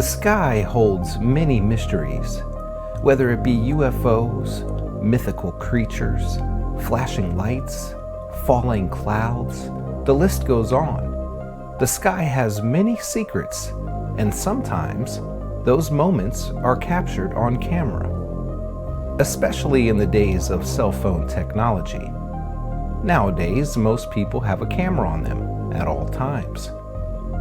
The sky holds many mysteries, whether it be UFOs, mythical creatures, flashing lights, falling clouds, the list goes on. The sky has many secrets, and sometimes those moments are captured on camera, especially in the days of cell phone technology. Nowadays, most people have a camera on them at all times.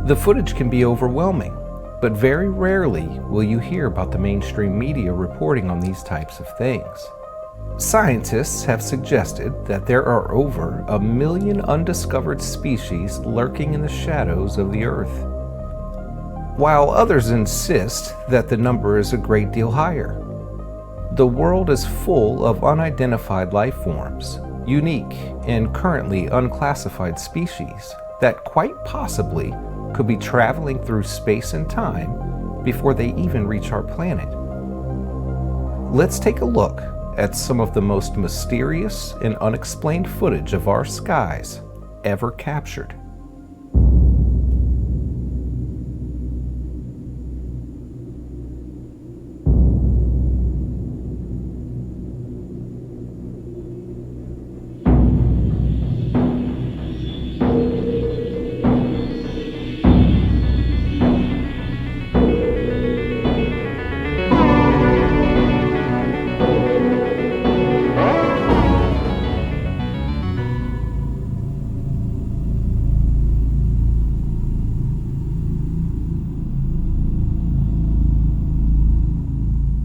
The footage can be overwhelming, but very rarely will you hear about the mainstream media reporting on these types of things. Scientists have suggested that there are over 1 million undiscovered species lurking in the shadows of the Earth, while others insist that the number is a great deal higher. The world is full of unidentified life forms, unique and currently unclassified species that quite possibly could be traveling through space and time before they even reach our planet. Let's take a look at some of the most mysterious and unexplained footage of our skies ever captured.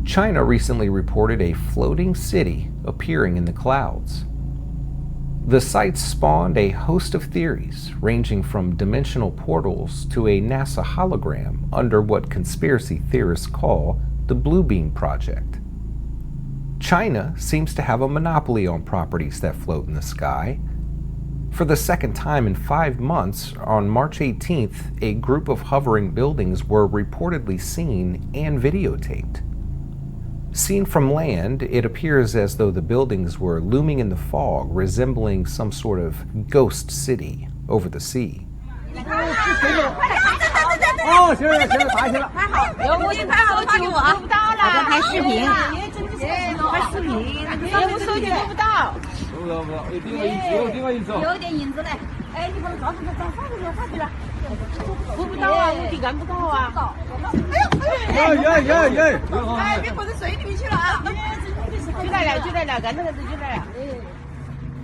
China recently reported a floating city appearing in the clouds. The sights spawned a host of theories, ranging from dimensional portals to a NASA hologram under what conspiracy theorists call the Blue Beam Project. China seems to have a monopoly on properties that float in the sky. For the second time in 5 months, on March 18th, a group of hovering buildings were reportedly seen and videotaped. Seen from land, it appears as though the buildings were looming in the fog, resembling some sort of ghost city over the sea.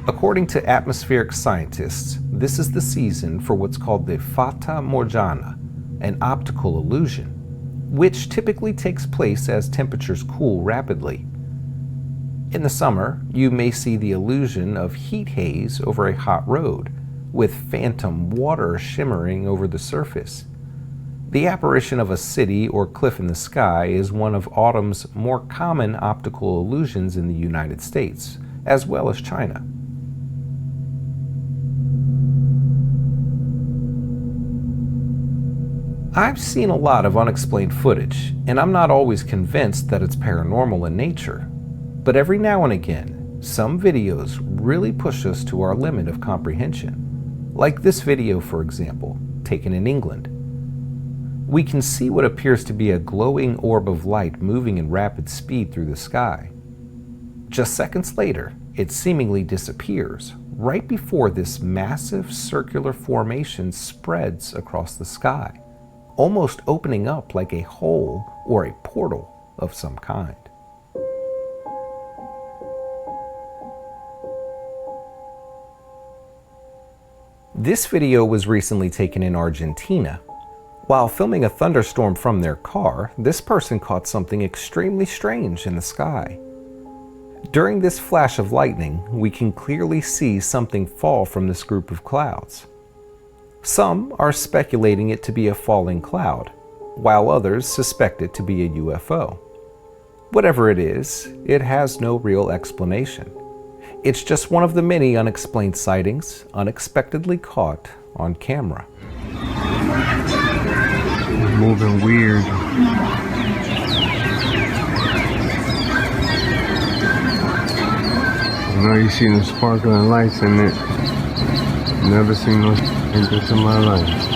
According to atmospheric scientists, this is the season for what's called the Fata Morgana, an optical illusion, which typically takes place as temperatures cool rapidly. In the summer, you may see the illusion of heat haze over a hot road, with phantom water shimmering over the surface. The apparition of a city or cliff in the sky is one of autumn's more common optical illusions in the United States, as well as China. I've seen a lot of unexplained footage, and I'm not always convinced that it's paranormal in nature. But every now and again, some videos really push us to our limit of comprehension. Like this video, for example, taken in England. We can see what appears to be a glowing orb of light moving in rapid speed through the sky. Just seconds later, it seemingly disappears right before this massive circular formation spreads across the sky, almost opening up like a hole or a portal of some kind. This video was recently taken in Argentina. While filming a thunderstorm from their car, this person caught something extremely strange in the sky. During this flash of lightning, we can clearly see something fall from this group of clouds. Some are speculating it to be a falling cloud, while others suspect it to be a UFO. Whatever it is, it has no real explanation. It's just one of the many unexplained sightings unexpectedly caught on camera. Moving weird. You know, you see the sparkling lights in it. Never seen no like this in my life.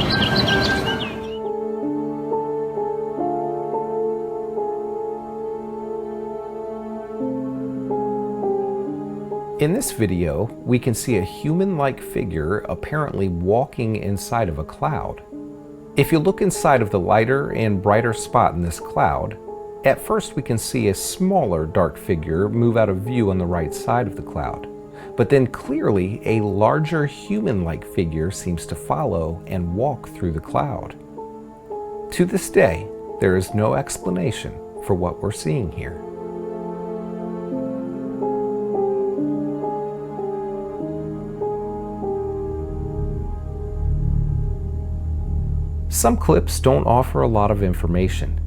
In this video, we can see a human-like figure apparently walking inside of a cloud. If you look inside of the lighter and brighter spot in this cloud, at first we can see a smaller dark figure move out of view on the right side of the cloud. But then clearly a larger human-like figure seems to follow and walk through the cloud. To this day, there is no explanation for what we're seeing here. Some clips don't offer a lot of information,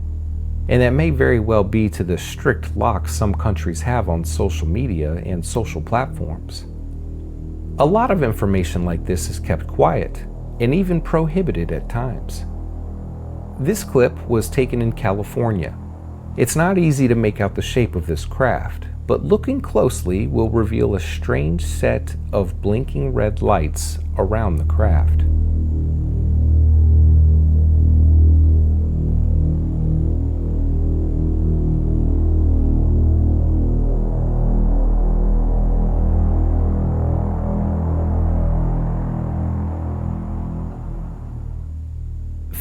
and that may very well be to the strict locks some countries have on social media and social platforms. A lot of information like this is kept quiet and even prohibited at times. This clip was taken in California. It's not easy to make out the shape of this craft, but looking closely will reveal a strange set of blinking red lights around the craft.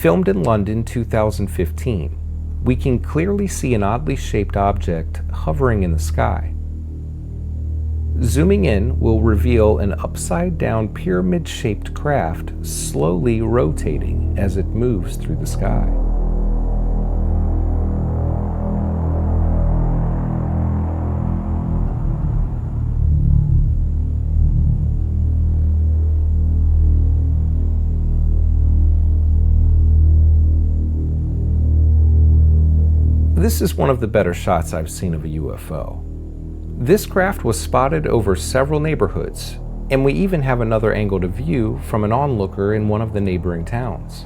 Filmed in London 2015, we can clearly see an oddly shaped object hovering in the sky. Zooming in will reveal an upside-down pyramid-shaped craft slowly rotating as it moves through the sky. This is one of the better shots I've seen of a UFO. This craft was spotted over several neighborhoods, and we even have another angle to view from an onlooker in one of the neighboring towns.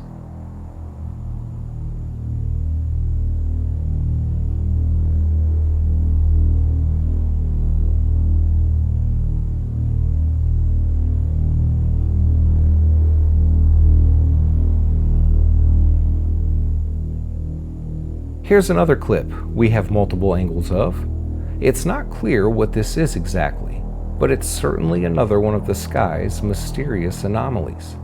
Here's another clip we have multiple angles of. It's not clear what this is exactly, but it's certainly another one of the sky's mysterious anomalies.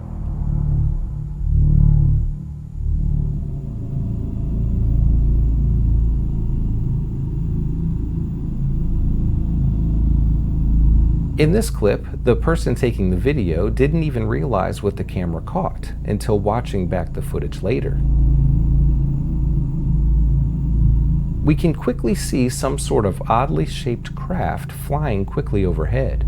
In this clip, the person taking the video didn't even realize what the camera caught until watching back the footage later. We can quickly see some sort of oddly shaped craft flying quickly overhead.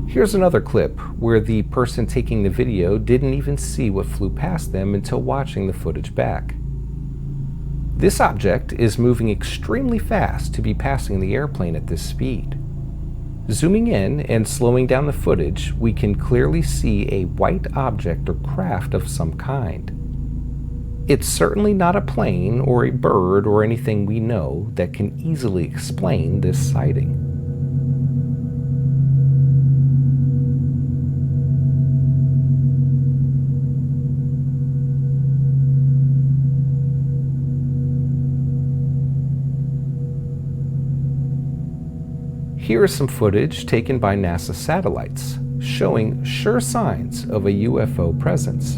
Here's another clip where the person taking the video didn't even see what flew past them until watching the footage back. This object is moving extremely fast to be passing the airplane at this speed. Zooming in and slowing down the footage, we can clearly see a white object or craft of some kind. It's certainly not a plane or a bird or anything we know that can easily explain this sighting. Here is some footage taken by NASA satellites, showing sure signs of a UFO presence.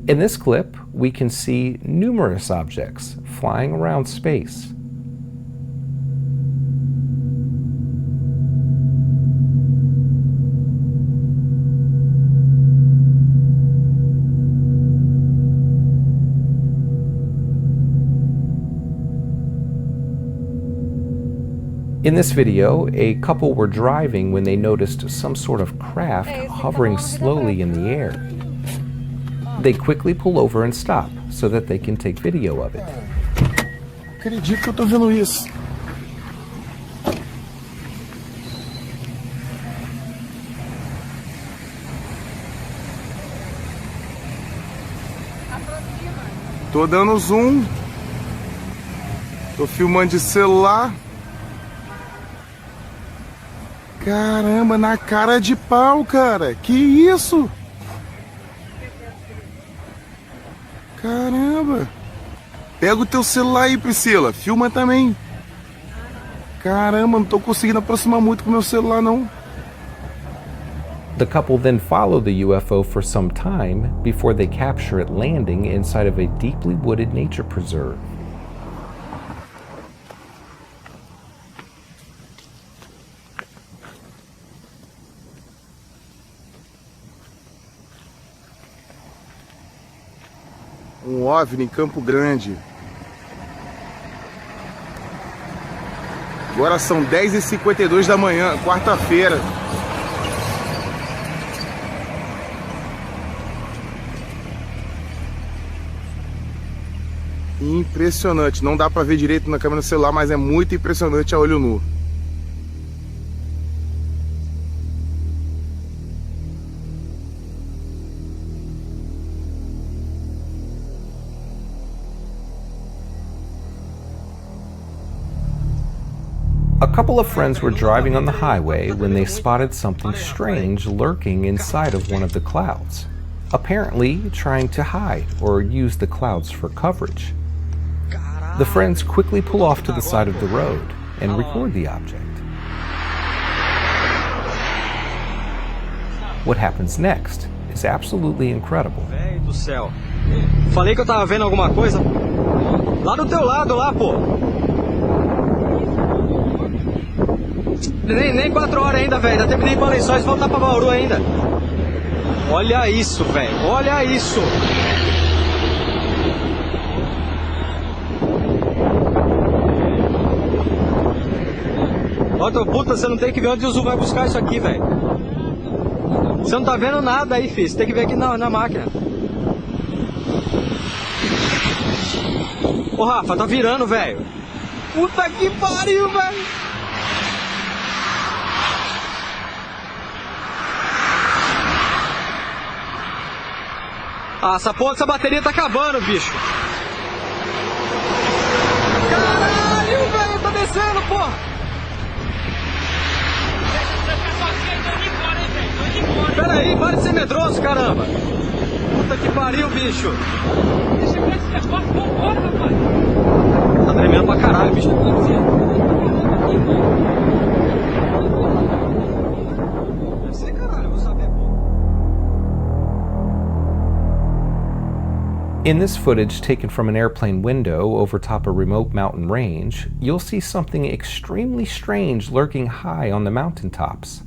In this clip, we can see numerous objects flying around space. In this video, a couple were driving when they noticed some sort of craft hovering slowly in the air. They quickly pull over and stop so that they can take video of it. Acredito que eu tô vendo isso. Tô dando zoom. Tô filmando de celular. Caramba, na cara de pau, cara. Que isso? Caramba. Pega o teu celular aí, Priscila. Filma também. Caramba, não tô conseguindo aproximar muito com o meu celular, não. The couple then follow the UFO for some time before they capture it landing inside of a deeply wooded nature preserve. Um OVNI em Campo Grande. Agora são 10h52 da manhã, quarta-feira. Impressionante. Não dá pra ver direito na câmera do celular, mas é muito impressionante a olho nu. A couple of friends were driving on the highway when they spotted something strange lurking inside of one of the clouds, apparently trying to hide or use the clouds for coverage. The friends quickly pull off to the side of the road and record the object. What happens next is absolutely incredible. Véi do céu. Falei que eu tava vendo alguma coisa. Lá do teu lado, lá, pô. Nem 4 horas ainda, velho. Dá tempo de ir pra Lençóis e voltar pra Bauru ainda. Olha isso, velho. Olha isso. Ó, teu puta, você não tem que ver onde o Zul vai buscar isso aqui, velho. Você não tá vendo nada aí, filho. Você tem que ver aqui na máquina. Ô, Rafa, tá virando, velho. Puta que pariu, velho. Ah, essa porra dessa bateria tá acabando, bicho. Caralho, velho, tá descendo, porra. Pera aí, para de ser medroso, caramba. Puta que pariu, bicho. Tá tremendo pra caralho, bicho. Deve ser, caralho, eu vou saber, pô. In this footage taken from an airplane window over top a remote mountain range, you'll see something extremely strange lurking high on the mountaintops.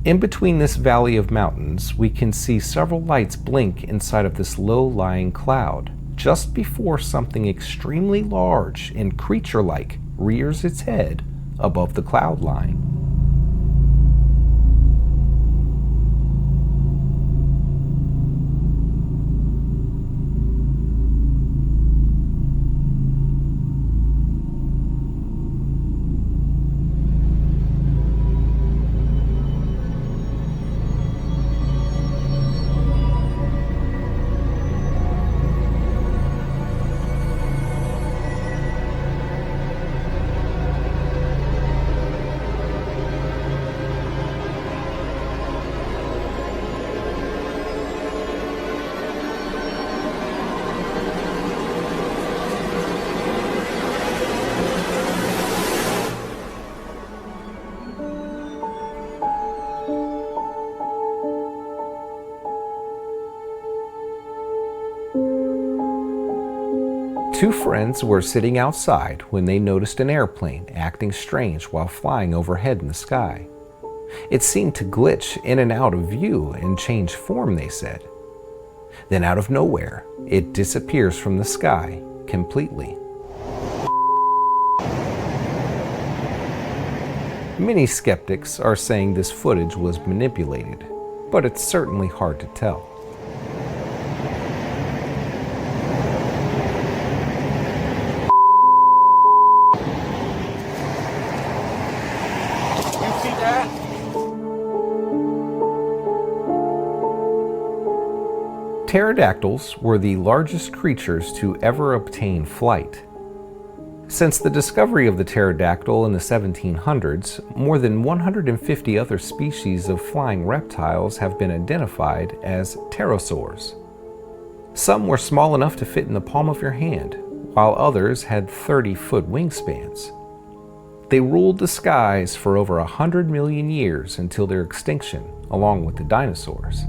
In between this valley of mountains, we can see several lights blink inside of this low-lying cloud, just before something extremely large and creature-like rears its head above the cloud line. Two friends were sitting outside when they noticed an airplane acting strange while flying overhead in the sky. It seemed to glitch in and out of view and change form, they said. Then out of nowhere, it disappears from the sky completely. Many skeptics are saying this footage was manipulated, but it's certainly hard to tell. Pterodactyls were the largest creatures to ever obtain flight. Since the discovery of the pterodactyl in the 1700s, more than 150 other species of flying reptiles have been identified as pterosaurs. Some were small enough to fit in the palm of your hand, while others had 30-foot wingspans. They ruled the skies for over 100 million years until their extinction, along with the dinosaurs.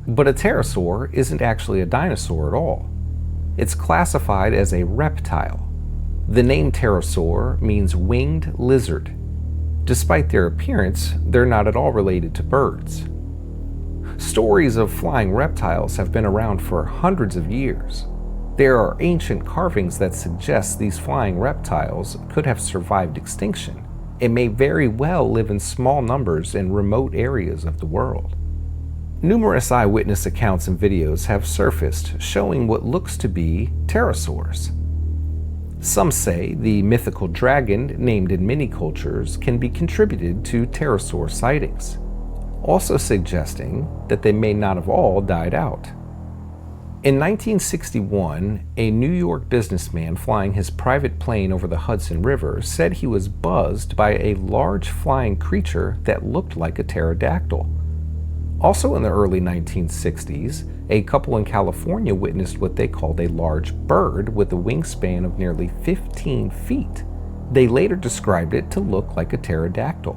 But a pterosaur isn't actually a dinosaur at all. It's classified as a reptile. The name pterosaur means winged lizard. Despite their appearance, they're not at all related to birds. Stories of flying reptiles have been around for hundreds of years. There are ancient carvings that suggest these flying reptiles could have survived extinction and may very well live in small numbers in remote areas of the world. Numerous eyewitness accounts and videos have surfaced showing what looks to be pterosaurs. Some say the mythical dragon named in many cultures can be contributed to pterosaur sightings, also suggesting that they may not have all died out. In 1961, a New York businessman flying his private plane over the Hudson River said he was buzzed by a large flying creature that looked like a pterodactyl. Also in the early 1960s, a couple in California witnessed what they called a large bird with a wingspan of nearly 15 feet. They later described it to look like a pterodactyl.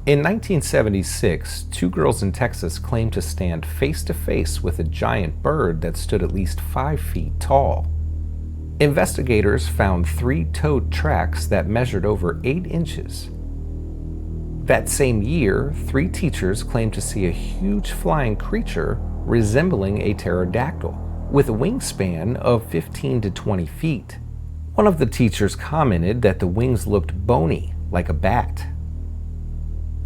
In 1976, two girls in Texas claimed to stand face to face with a giant bird that stood at least 5 feet tall. Investigators found 3-toed tracks that measured over 8 inches. That same year, 3 teachers claimed to see a huge flying creature resembling a pterodactyl, with a wingspan of 15 to 20 feet. One of the teachers commented that the wings looked bony, like a bat.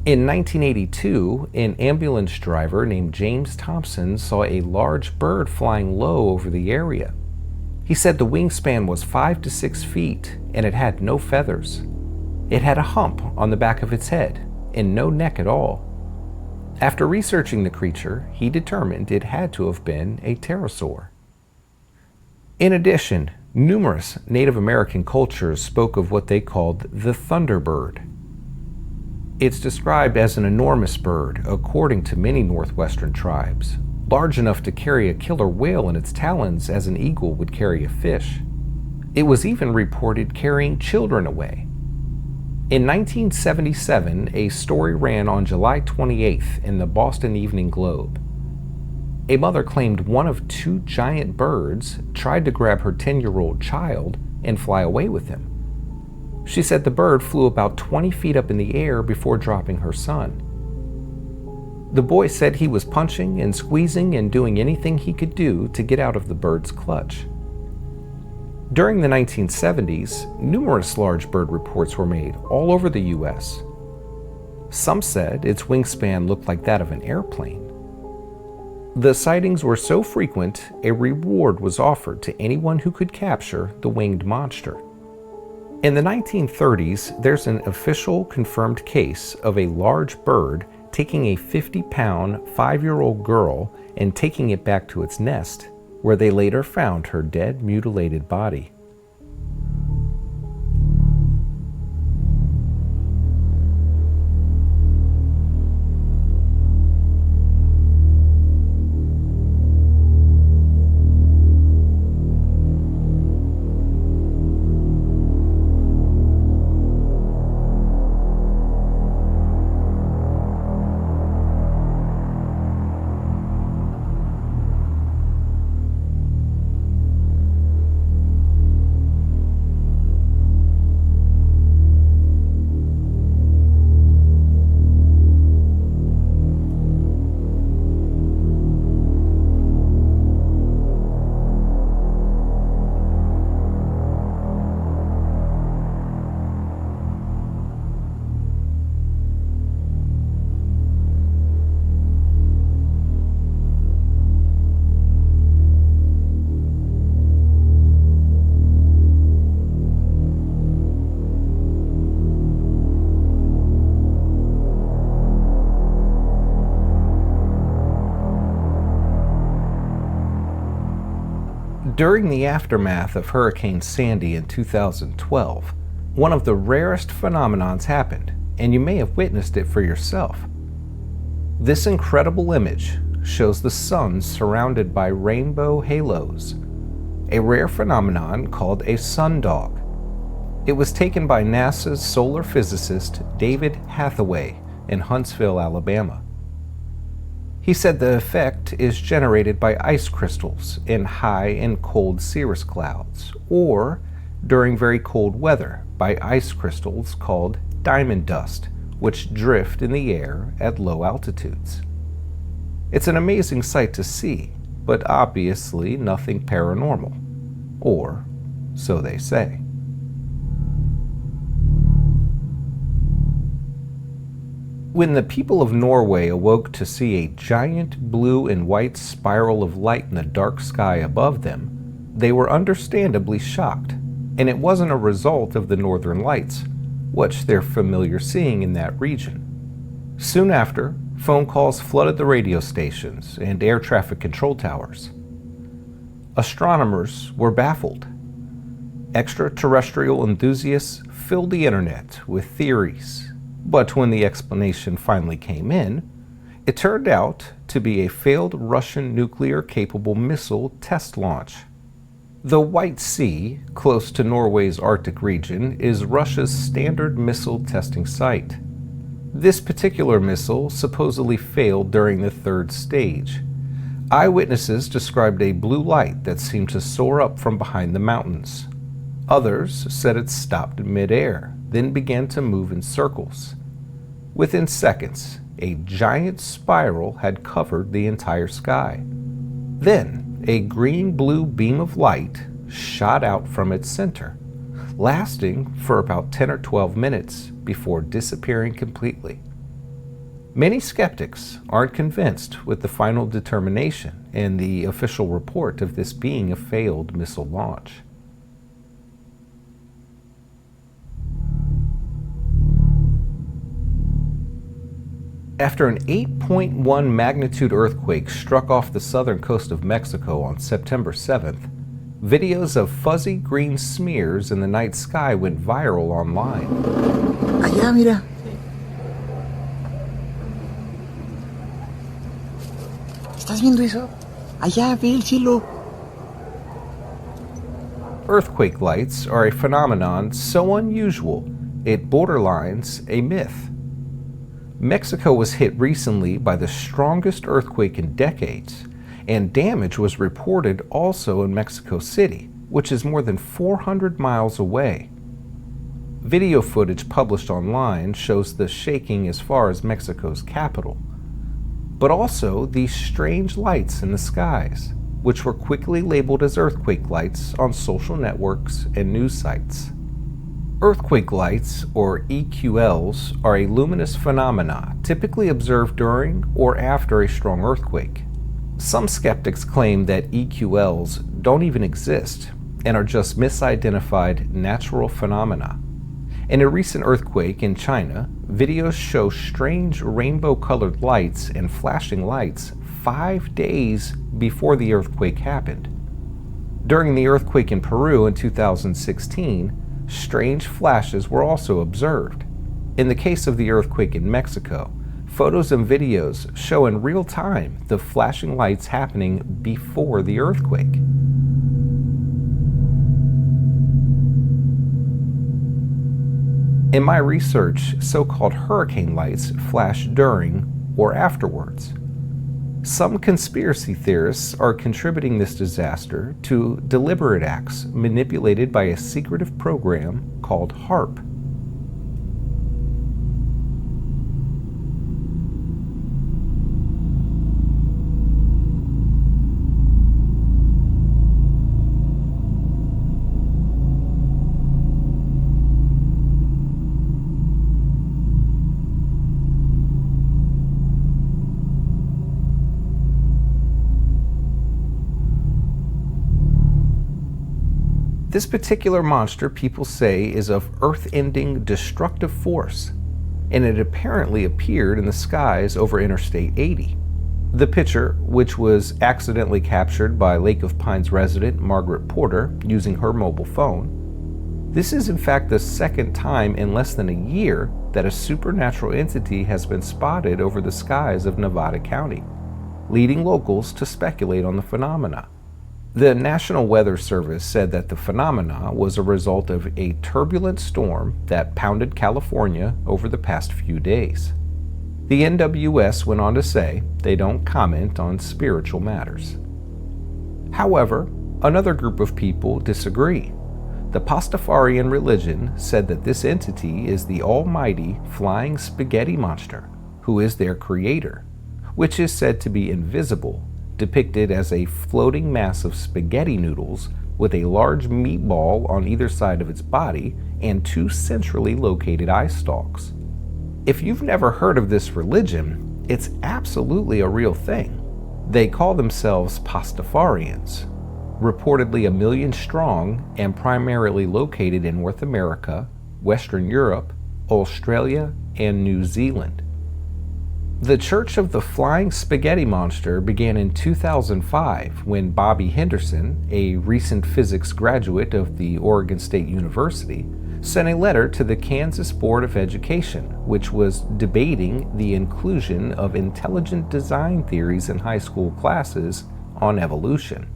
In 1982, an ambulance driver named James Thompson saw a large bird flying low over the area. He said the wingspan was 5 to 6 feet and it had no feathers. It had a hump on the back of its head and no neck at all. After researching the creature, he determined it had to have been a pterosaur. In addition, numerous Native American cultures spoke of what they called the thunderbird. It's described as an enormous bird, according to many northwestern tribes, large enough to carry a killer whale in its talons as an eagle would carry a fish. It was even reported carrying children away. In 1977, a story ran on July 28th in the Boston Evening Globe. A mother claimed one of 2 giant birds tried to grab her 10-year-old child and fly away with him. She said the bird flew about 20 feet up in the air before dropping her son. The boy said he was punching and squeezing and doing anything he could do to get out of the bird's clutch. During the 1970s, numerous large bird reports were made all over the U.S. Some said its wingspan looked like that of an airplane. The sightings were so frequent, a reward was offered to anyone who could capture the winged monster. In the 1930s, there's an official confirmed case of a large bird taking a 50-pound, 5-year-old girl and taking it back to its nest, where they later found her dead, mutilated body. During the aftermath of Hurricane Sandy in 2012, one of the rarest phenomenons happened, and you may have witnessed it for yourself. This incredible image shows the sun surrounded by rainbow halos, a rare phenomenon called a sundog. It was taken by NASA's solar physicist David Hathaway in Huntsville, Alabama. He said the effect is generated by ice crystals in high and cold cirrus clouds, or during very cold weather by ice crystals called diamond dust, which drift in the air at low altitudes. It's an amazing sight to see, but obviously nothing paranormal, or so they say. When the people of Norway awoke to see a giant blue and white spiral of light in the dark sky above them, they were understandably shocked, and it wasn't a result of the northern lights, which they're familiar seeing in that region. Soon after, phone calls flooded the radio stations and air traffic control towers. Astronomers were baffled. Extraterrestrial enthusiasts filled the internet with theories. But when the explanation finally came in, it turned out to be a failed Russian nuclear-capable missile test launch. The White Sea, close to Norway's Arctic region, is Russia's standard missile testing site. This particular missile supposedly failed during the third stage. Eyewitnesses described a blue light that seemed to soar up from behind the mountains. Others said it stopped in midair, then began to move in circles. Within seconds, a giant spiral had covered the entire sky. Then, a green-blue beam of light shot out from its center, lasting for about 10 or 12 minutes before disappearing completely. Many skeptics aren't convinced with the final determination and the official report of this being a failed missile launch. After an 8.1 magnitude earthquake struck off the southern coast of Mexico on September 7th, videos of fuzzy green smears in the night sky went viral online. Allá, mira. ¿Estás viendo eso? Allá, ve el cielo. Earthquake lights are a phenomenon so unusual it borderlines a myth. Mexico was hit recently by the strongest earthquake in decades, and damage was reported also in Mexico City, which is more than 400 miles away. Video footage published online shows the shaking as far as Mexico's capital, but also these strange lights in the skies, which were quickly labeled as earthquake lights on social networks and news sites. Earthquake lights, or EQLs, are a luminous phenomena typically observed during or after a strong earthquake. Some skeptics claim that EQLs don't even exist and are just misidentified natural phenomena. In a recent earthquake in China, videos show strange rainbow-colored lights and flashing lights 5 days before the earthquake happened. During the earthquake in Peru in 2016, strange flashes were also observed. In the case of the earthquake in Mexico, photos and videos show in real time the flashing lights happening before the earthquake. In my research, so-called hurricane lights flash during or afterwards. Some conspiracy theorists are contributing this disaster to deliberate acts manipulated by a secretive program called HARP. This particular monster, people say, is of earth-ending destructive force, and it apparently appeared in the skies over Interstate 80. The picture, which was accidentally captured by Lake of Pines resident Margaret Porter using her mobile phone, this is in fact the second time in less than a year that a supernatural entity has been spotted over the skies of Nevada County, leading locals to speculate on the phenomena. The National Weather Service said that the phenomena was a result of a turbulent storm that pounded California over the past few days. The NWS went on to say they don't comment on spiritual matters. However, another group of people disagree. The Pastafarian religion said that this entity is the almighty flying spaghetti monster, who is their creator, which is said to be invisible, depicted as a floating mass of spaghetti noodles with a large meatball on either side of its body and two centrally located eye stalks. If you've never heard of this religion, it's absolutely a real thing. They call themselves Pastafarians, reportedly 1 million strong and primarily located in North America, Western Europe, Australia, and New Zealand. The Church of the Flying Spaghetti Monster began in 2005 when Bobby Henderson, a recent physics graduate of the Oregon State University, sent a letter to the Kansas Board of Education, which was debating the inclusion of intelligent design theories in high school classes on evolution.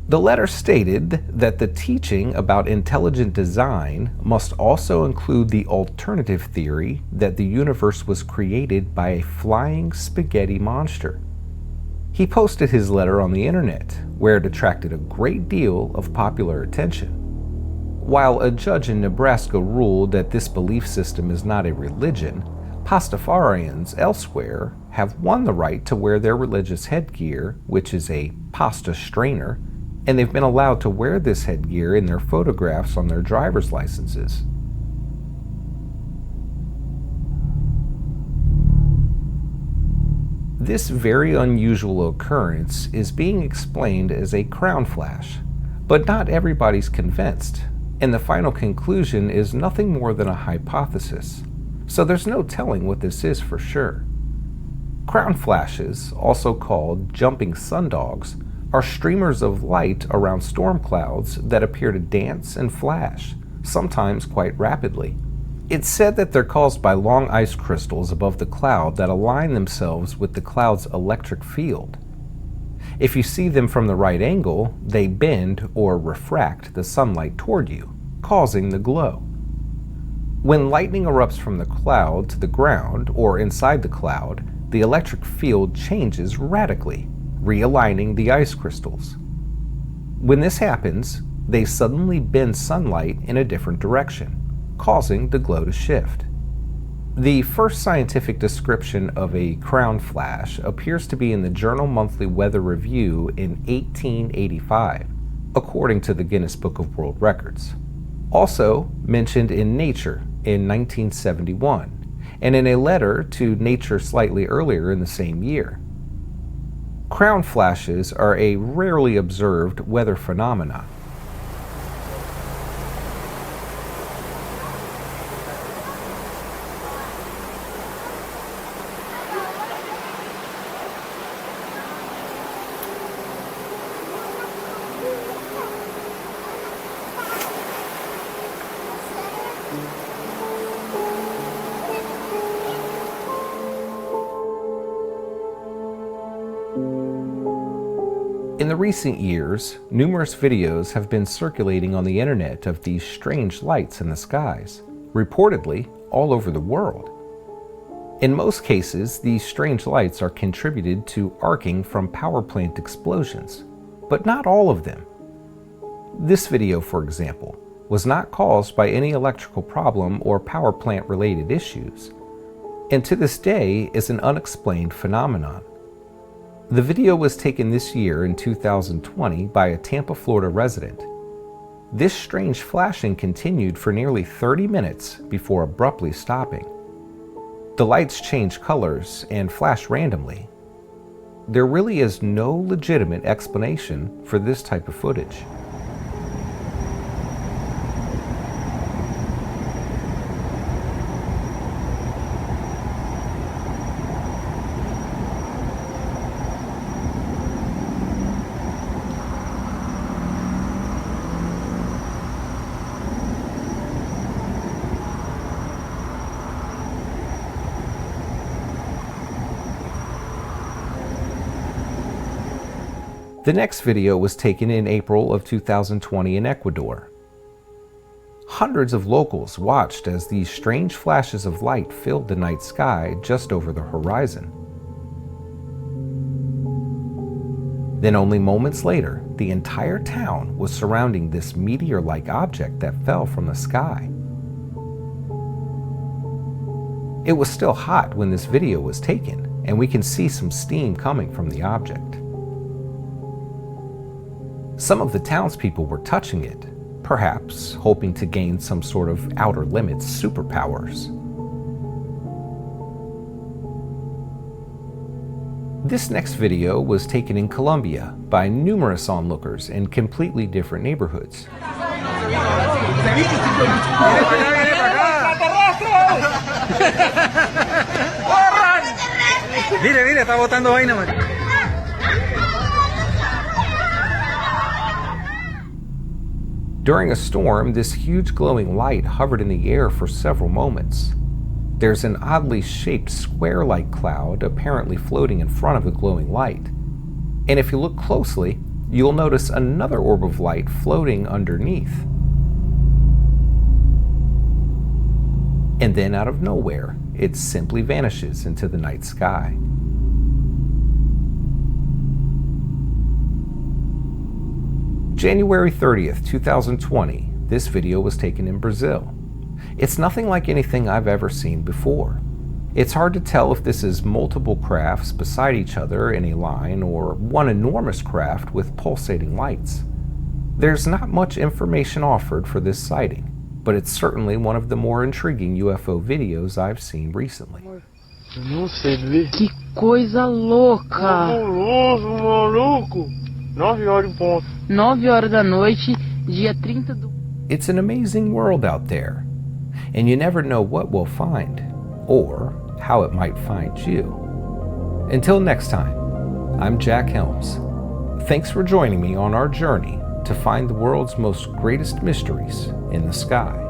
The letter stated that the teaching about intelligent design must also include the alternative theory that the universe was created by a flying spaghetti monster. He posted his letter on the internet, where it attracted a great deal of popular attention. While a judge in Nebraska ruled that this belief system is not a religion, Pastafarians elsewhere have won the right to wear their religious headgear, which is a pasta strainer, and they've been allowed to wear this headgear in their photographs on their driver's licenses. This very unusual occurrence is being explained as a crown flash, but not everybody's convinced, and the final conclusion is nothing more than a hypothesis, so there's no telling what this is for sure. Crown flashes, also called jumping sundogs, are streamers of light around storm clouds that appear to dance and flash, sometimes quite rapidly. It's said that they're caused by long ice crystals above the cloud that align themselves with the cloud's electric field. If you see them from the right angle, they bend or refract the sunlight toward you, causing the glow. When lightning erupts from the cloud to the ground or inside the cloud, the electric field changes radically, realigning the ice crystals. When this happens, they suddenly bend sunlight in a different direction, causing the glow to shift. The first scientific description of a crown flash appears to be in the Journal Monthly Weather Review in 1885, according to the Guinness Book of World Records. Also mentioned in Nature in 1971, and in a letter to Nature slightly earlier in the same year. Crown flashes are a rarely observed weather phenomenon. In the recent years, numerous videos have been circulating on the internet of these strange lights in the skies, reportedly all over the world. In most cases, these strange lights are contributed to arcing from power plant explosions, but not all of them. This video, for example, was not caused by any electrical problem or power plant related issues, and to this day is an unexplained phenomenon. The video was taken this year in 2020 by a Tampa, Florida resident. This strange flashing continued for nearly 30 minutes before abruptly stopping. The lights change colors and flash randomly. There really is no legitimate explanation for this type of footage. The next video was taken in April of 2020 in Ecuador. Hundreds of locals watched as these strange flashes of light filled the night sky just over the horizon. Then only moments later, the entire town was surrounding this meteor-like object that fell from the sky. It was still hot when this video was taken, and we can see some steam coming from the object. Some of the townspeople were touching it, perhaps hoping to gain some sort of outer limits superpowers. This next video was taken in Colombia by numerous onlookers in completely different neighborhoods. Mire, está botando vaina, man. During a storm, this huge glowing light hovered in the air for several moments. There's an oddly shaped square-like cloud apparently floating in front of the glowing light. And if you look closely, you'll notice another orb of light floating underneath. And then out of nowhere, it simply vanishes into the night sky. January 30th, 2020, this video was taken in Brazil. It's nothing like anything I've ever seen before. It's hard to tell if this is multiple crafts beside each other in a line or one enormous craft with pulsating lights. There's not much information offered for this sighting, but it's certainly one of the more intriguing UFO videos I've seen recently. Não sei ver. Que coisa louca! Fabuloso, maluco! 9 horas em ponto. 9 horas da noite, dia 30 do... It's an amazing world out there, and you never know what we'll find, or how it might find you. Until next time, I'm Jack Helms. Thanks for joining me on our journey to find the world's most greatest mysteries in the sky.